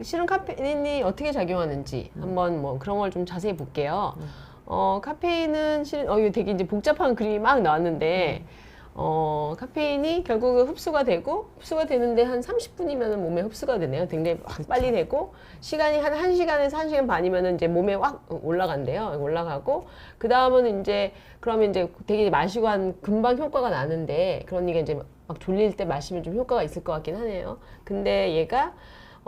실은 카페인이 어떻게 작용하는지 한번 뭐 그런 걸 좀 자세히 볼게요. 카페인은 실은 이거 되게 이제 복잡한 그림이 막 나왔는데 카페인이 결국은 흡수가 되는데 한 30분이면 몸에 흡수가 되네요. 굉장히 확 빨리 되고 시간이 한 1시간에서 1시간 반이면 이제 몸에 확 올라간대요. 올라가고 그 다음은 이제 그러면 이제 되게 마시고 한 금방 효과가 나는데 그러니까 이제 막 졸릴 때 마시면 좀 효과가 있을 것 같긴 하네요. 근데 얘가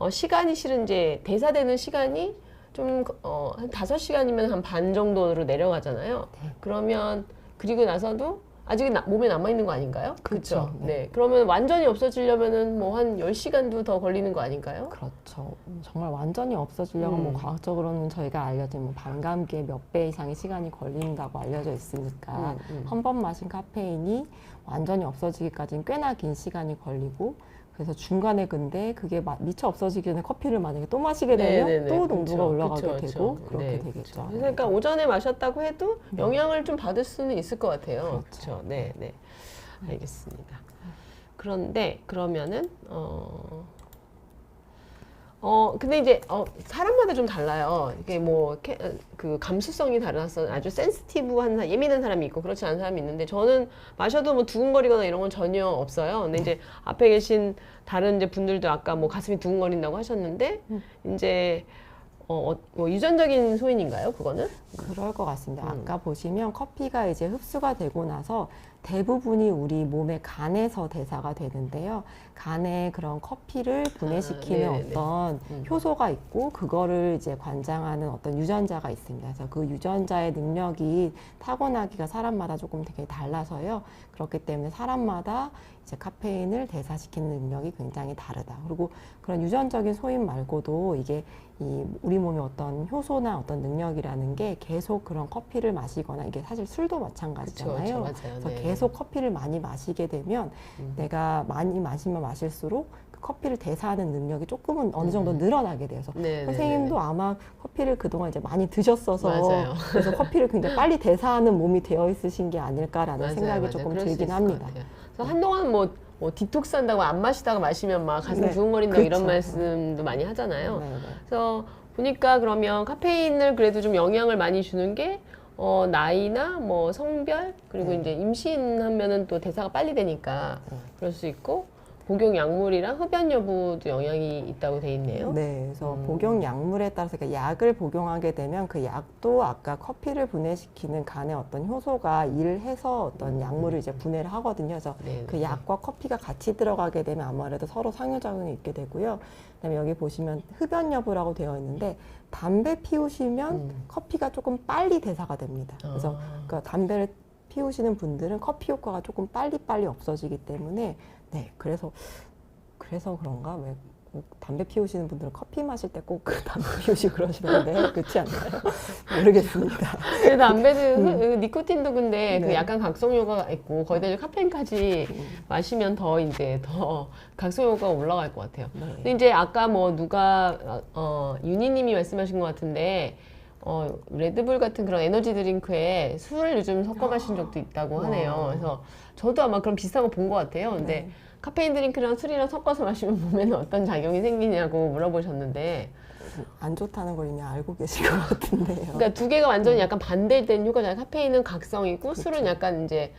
시간이 실은 이제 대사되는 시간이 좀 한 5시간이면 한 반 정도로 내려가잖아요. 네. 그러면 그리고 나서도 아직 몸에 남아있는 거 아닌가요? 그렇죠. 그쵸? 네. 그러면 완전히 없어지려면은 뭐 한 10시간도 더 걸리는 거 아닌가요? 그렇죠. 정말 완전히 없어지려면 뭐 과학적으로는 저희가 알려진 뭐 반감기의 몇 배 이상의 시간이 걸린다고 알려져 있으니까 한 번 마신 카페인이 완전히 없어지기까지는 꽤나 긴 시간이 걸리고 그래서 중간에 근데 그게 미처 없어지기 전에 커피를 만약에 또 마시게 되면 네네네. 또 농도가 그쵸, 올라가게 그쵸, 되고 그쵸. 그렇게 네, 되겠죠. 그쵸. 그러니까 오전에 마셨다고 해도 영향을 좀 받을 수는 있을 것 같아요. 그렇죠. 그렇죠. 네, 네. 알겠습니다. 그런데 그러면은 근데 이제 사람마다 좀 달라요. 이게 뭐 그 감수성이 달라서 아주 센시티브한 예민한 사람이 있고 그렇지 않은 사람이 있는데 저는 마셔도 뭐 두근거리거나 이런 건 전혀 없어요. 근데 이제 앞에 계신 다른 이제 분들도 아까 뭐 가슴이 두근거린다고 하셨는데 이제 뭐 유전적인 소인인가요? 그거는? 그럴 것 같습니다. 아까 보시면 커피가 이제 흡수가 되고 나서 대부분이 우리 몸의 간에서 대사가 되는데요. 간에 그런 커피를 분해시키는 네네네. 어떤 효소가 있고 그거를 이제 관장하는 어떤 유전자가 있습니다. 그래서 그 유전자의 능력이 타고나기가 사람마다 조금 되게 달라서요. 그렇기 때문에 사람마다 이제 카페인을 대사시키는 능력이 굉장히 다르다. 그리고 그런 유전적인 소인 말고도 이게 우리 몸의 어떤 효소나 어떤 능력이라는 게 계속 그런 커피를 마시거나 이게 사실 술도 마찬가지잖아요. 그쵸, 맞아요. 그래서 네. 계속 커피를 많이 마시게 되면 내가 많이 마시면 마실수록 그 커피를 대사하는 능력이 조금은 어느 정도 늘어나게 돼요. 그래서 네, 선생님도 아마 커피를 그동안 이제 많이 드셨어서 맞아요. 그래서 커피를 굉장히 빨리 대사하는 몸이 되어 있으신 게 아닐까라는 맞아요, 생각이 맞아요. 조금 그럴 수 들긴 있을 합니다. 것 같아요. 그래서 한동안 뭐 디톡스 한다고 안 마시다가 마시면 막 가슴 네, 두근거린다고 이런 그쵸. 말씀도 많이 하잖아요. 네, 네. 그래서 보니까 그러면 카페인을 그래도 좀 영향을 많이 주는 게 나이나 뭐 성별 그리고 이제 임신하면은 또 대사가 빨리 되니까 그럴 수 있고 복용 약물이랑 흡연 여부도 영향이 있다고 돼 있네요. 네, 그래서 복용 약물에 따라서 그러니까 약을 복용하게 되면 그 약도 아까 커피를 분해시키는 간의 어떤 효소가 일을 해서 어떤 약물을 이제 분해를 하거든요. 그래서 네, 그 약과 커피가 같이 들어가게 되면 아무래도 서로 상호작용이 있게 되고요. 그다음에 여기 보시면 흡연 여부라고 되어 있는데 담배 피우시면 커피가 조금 빨리 대사가 됩니다. 그래서 그 담배를 피우시는 분들은 커피 효과가 조금 빨리 없어지기 때문에 네, 그래서 그런가? 왜 꼭 담배 피우시는 분들은 커피 마실 때 꼭 그 담배 피우시고 그러시는데 그렇지 않나요? 모르겠습니다. 근데 담배는 니코틴도 근데 그 네. 약간 각성 효과가 있고 거기다 이제 카페인까지 마시면 더 이제 더 각성 효과가 올라갈 것 같아요. 네. 근데 이제 아까 뭐 누가 윤희님이 말씀하신 것 같은데 레드불 같은 그런 에너지 드링크에 술을 요즘 섞어 마신 적도 있다고 하네요. 그래서 저도 아마 그런 비슷한 거 본 것 같아요. 근데 네. 카페인 드링크랑 술이랑 섞어서 마시면 몸에는 어떤 작용이 생기냐고 물어보셨는데 안 좋다는 걸 이미 알고 계신 것 같은데요. 그러니까 두 개가 완전히 약간 반대된 효과잖아요. 카페인은 각성이고 술은 약간 이제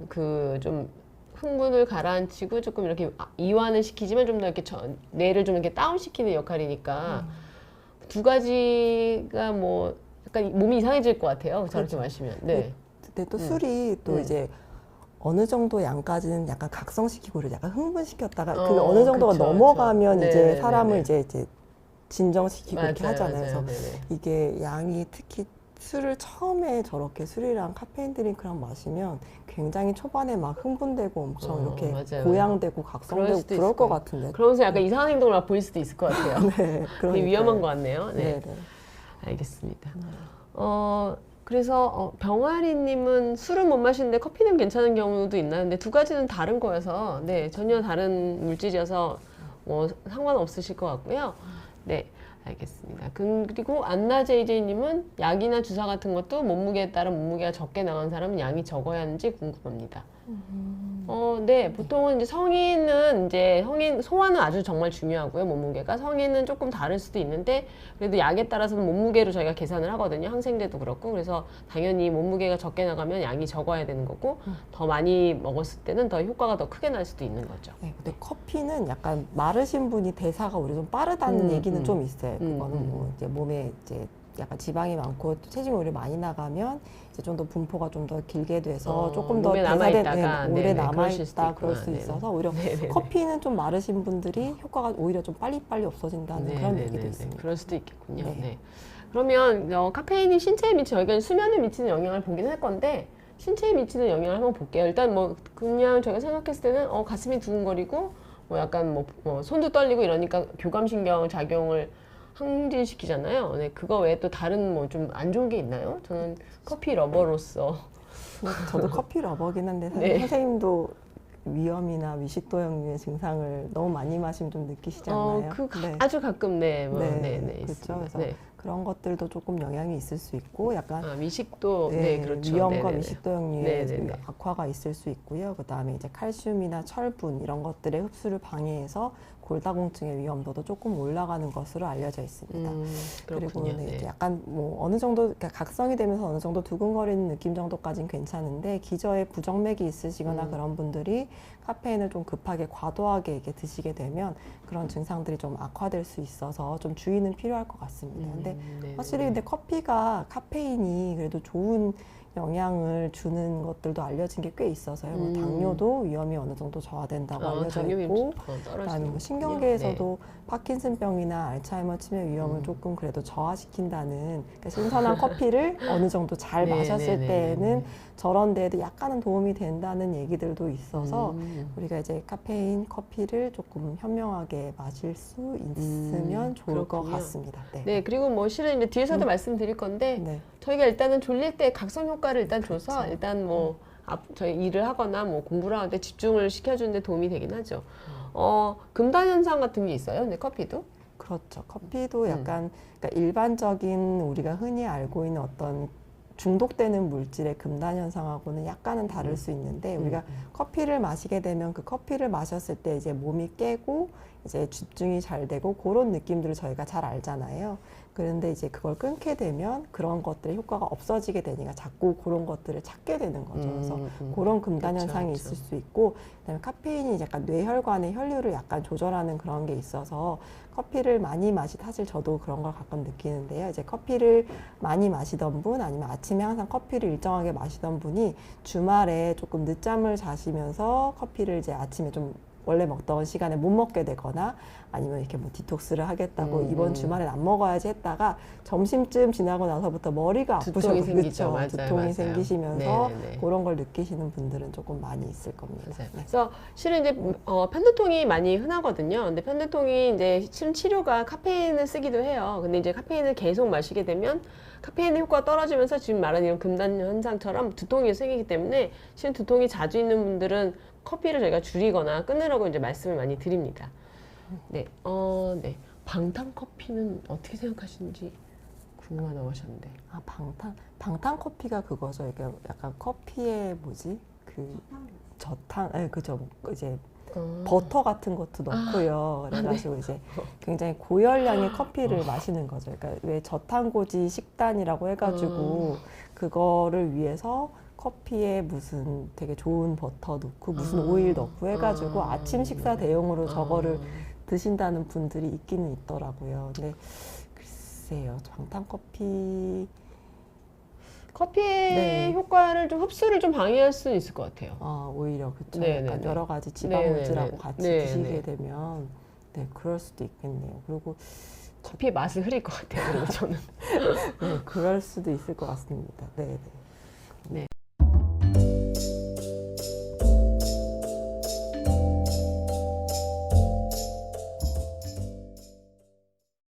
그 좀 흥분을 가라앉히고 조금 이렇게 이완을 시키지만 좀 더 이렇게 뇌를 좀 이렇게 다운시키는 역할이니까 두 가지가 뭐 약간 몸이 이상해질 것 같아요. 저렇게 마시면. 네. 근데 또 술이 또 이제 어느 정도 양까지는 약간 각성시키고 약간 흥분시켰다가 그 어느 정도가 그쵸, 넘어가면 그쵸. 이제 네네네네. 사람을 이제 진정시키고 이렇게 맞아요, 하잖아요. 맞아요. 그래서 네네. 이게 양이 특히 술을 처음에 저렇게 술이랑 카페인 드링크랑 마시면 굉장히 초반에 막 흥분되고 엄청 이렇게 맞아요. 고양되고 그럴 각성되고 수도 그럴 있을 것 거예요. 같은데. 그러면서 약간 이상한 행동을 막 보일 수도 있을 것 같아요. 네, 되게 그러니까요. 위험한 것 같네요. 네. 네, 네. 알겠습니다. 그래서 병아리님은 술은 못 마시는데 커피는 괜찮은 경우도 있나요? 근데 두 가지는 다른 거여서 네 전혀 다른 물질이어서 뭐 상관없으실 것 같고요. 네 알겠습니다. 그리고 안나 JJ님은 약이나 주사 같은 것도 몸무게에 따라 몸무게가 적게 나간 사람은 양이 적어야 하는지 궁금합니다. 네, 보통은 이제 성인은 이제 소화는 아주 정말 중요하고요, 몸무게가. 성인은 조금 다를 수도 있는데, 그래도 약에 따라서는 몸무게로 저희가 계산을 하거든요. 항생제도 그렇고. 그래서 당연히 몸무게가 적게 나가면 양이 적어야 되는 거고, 더 많이 먹었을 때는 더 효과가 더 크게 날 수도 있는 거죠. 네, 근데 커피는 약간 마르신 분이 대사가 오히려 좀 빠르다는 얘기는 좀 있어요. 그거는 뭐 이제 몸에 이제 약간 지방이 많고 체중이 오히려 많이 나가면 이제 좀 더 분포가 좀 더 길게 돼서 조금 더 몸에 대사된 남아있다가, 오래 네네, 남아 그러실 수도 있다 그럴 있구나. 수 네네. 있어서 오히려 네네네. 커피는 좀 마르신 분들이 효과가 오히려 좀 빨리빨리 없어진다는 그런 얘기도 네네네네. 있습니다. 그럴 수도 있겠군요. 네. 네. 그러면 카페인이 신체에 저희가 수면에 미치는 영향을 보긴 할 건데 신체에 미치는 영향을 한번 볼게요. 일단 뭐 그냥 저희가 생각했을 때는 가슴이 두근거리고 뭐 약간 뭐 손도 떨리고 이러니까 교감신경 작용을 항진시키잖아요. 네, 그거 외에 또 다른 뭐 좀 안 좋은 게 있나요? 저는 커피 러버로서 저도 커피 러버긴 한데 사실 네. 선생님도 위염이나 위식도형의 증상을 너무 많이 마시면 좀 느끼시지 않나요? 네. 아주 가끔 네, 있습니다. 그렇죠. 그래서 네. 그런 것들도 조금 영향이 있을 수 있고 약간 미식도 그렇죠. 위염과 네네네. 위식도형의 네네네. 악화가 있을 수 있고요. 그다음에 이제 칼슘이나 철분 이런 것들의 흡수를 방해해서 골다공증의 위험도도 조금 올라가는 것으로 알려져 있습니다. 그리고 그렇군요. 네, 네. 이제 약간 뭐 어느 정도 그러니까 각성이 되면서 어느 정도 두근거리는 느낌 정도까지는 괜찮은데 기저에 부정맥이 있으시거나 그런 분들이 카페인을 좀 급하게 과도하게 이렇게 드시게 되면 그런 증상들이 좀 악화될 수 있어서 좀 주의는 필요할 것 같습니다. 근데 네네. 확실히 근데 커피가 카페인이 그래도 좋은 영향을 주는 것들도 알려진 게 꽤 있어서요. 뭐 당뇨도 위험이 어느 정도 저하된다고 알려져 있고, 그다음에 뭐 신경계에서도 파킨슨병이나 알츠하이머 치매 위험을 조금 그래도 저하시킨다는 그러니까 신선한 커피를 어느 정도 잘 마셨을 때에는 저런 데에도 약간은 도움이 된다는 얘기들도 있어서 우리가 이제 카페인 커피를 조금 현명하게 마실 수 있으면 좋을 것 그렇군요. 같습니다. 네. 네, 그리고 뭐 실은 이제 뒤에서도 말씀드릴 건데 네. 저희가 일단은 졸릴 때 각성 효과를 일단 줘서 그렇죠. 일단 뭐 저희 일을 하거나 뭐 공부를 하는데 집중을 시켜주는 데 도움이 되긴 하죠. 금단 현상 같은 게 있어요. 근데 커피도? 그렇죠. 커피도 약간 그러니까 일반적인 우리가 흔히 알고 있는 어떤 중독되는 물질의 금단 현상하고는 약간은 다를 수 있는데 우리가 커피를 마시게 되면 그 커피를 마셨을 때 이제 몸이 깨고 이제 집중이 잘 되고 그런 느낌들을 저희가 잘 알잖아요. 그런데 이제 그걸 끊게 되면 그런 것들의 효과가 없어지게 되니까 자꾸 그런 것들을 찾게 되는 거죠. 그래서 그런 금단 그쵸, 현상이 그쵸. 있을 수 있고, 그다음에 카페인이 약간 뇌혈관의 혈류를 약간 조절하는 그런 게 있어서 커피를 많이 사실 저도 그런 걸 가끔 느끼는데요. 이제 커피를 많이 마시던 분 아니면 아침에 항상 커피를 일정하게 마시던 분이 주말에 조금 늦잠을 자시면서 커피를 이제 아침에 좀 원래 먹던 시간에 못 먹게 되거나 아니면 이렇게 뭐 디톡스를 하겠다고 이번 주말엔 안 먹어야지 했다가 점심쯤 지나고 나서부터 머리가 두통이 아프셔서 생기죠. 맞아요, 두통이 맞아요. 생기시면서 네네네. 그런 걸 느끼시는 분들은 조금 많이 있을 겁니다. 맞아요. 네. 그래서 실은 이제 편두통이 많이 흔하거든요. 근데 편두통이 이제 실은 치료가 카페인을 쓰기도 해요. 근데 이제 카페인을 계속 마시게 되면 카페인의 효과가 떨어지면서 지금 말한 이런 금단 현상처럼 두통이 생기기 때문에 실은 두통이 자주 있는 분들은 커피를 저희가 줄이거나 끊으라고 이제 말씀을 많이 드립니다. 네, 네. 방탄 커피는 어떻게 생각하시는지 궁금하다고 하셨는데. 아, 방탄 커피가 그거죠. 이게 약간 커피에 뭐지? 그 저탄, 그죠. 이제 버터 같은 것도 넣고요. 그래가지고 이제 굉장히 고열량의 커피를 마시는 거죠. 그러니까 왜 저탄고지 식단이라고 해가지고 그거를 위해서 커피에 무슨 되게 좋은 버터 넣고 무슨 오일 넣고 해가지고 아침 식사 대용으로 저거를 드신다는 분들이 있기는 있더라고요. 근데 글쎄요, 방탄 커피의 네. 효과를 좀 흡수를 좀 방해할 수 있을 것 같아요. 오히려 그쵸. 네네네. 약간 여러 가지 지방물질하고 네네네. 같이 네네. 드시게 되면 네, 그럴 수도 있겠네요. 그리고 커피의 맛을 흐릴 것 같아요. 그리고 저는. 네, 그럴 수도 있을 것 같습니다. 네, 네.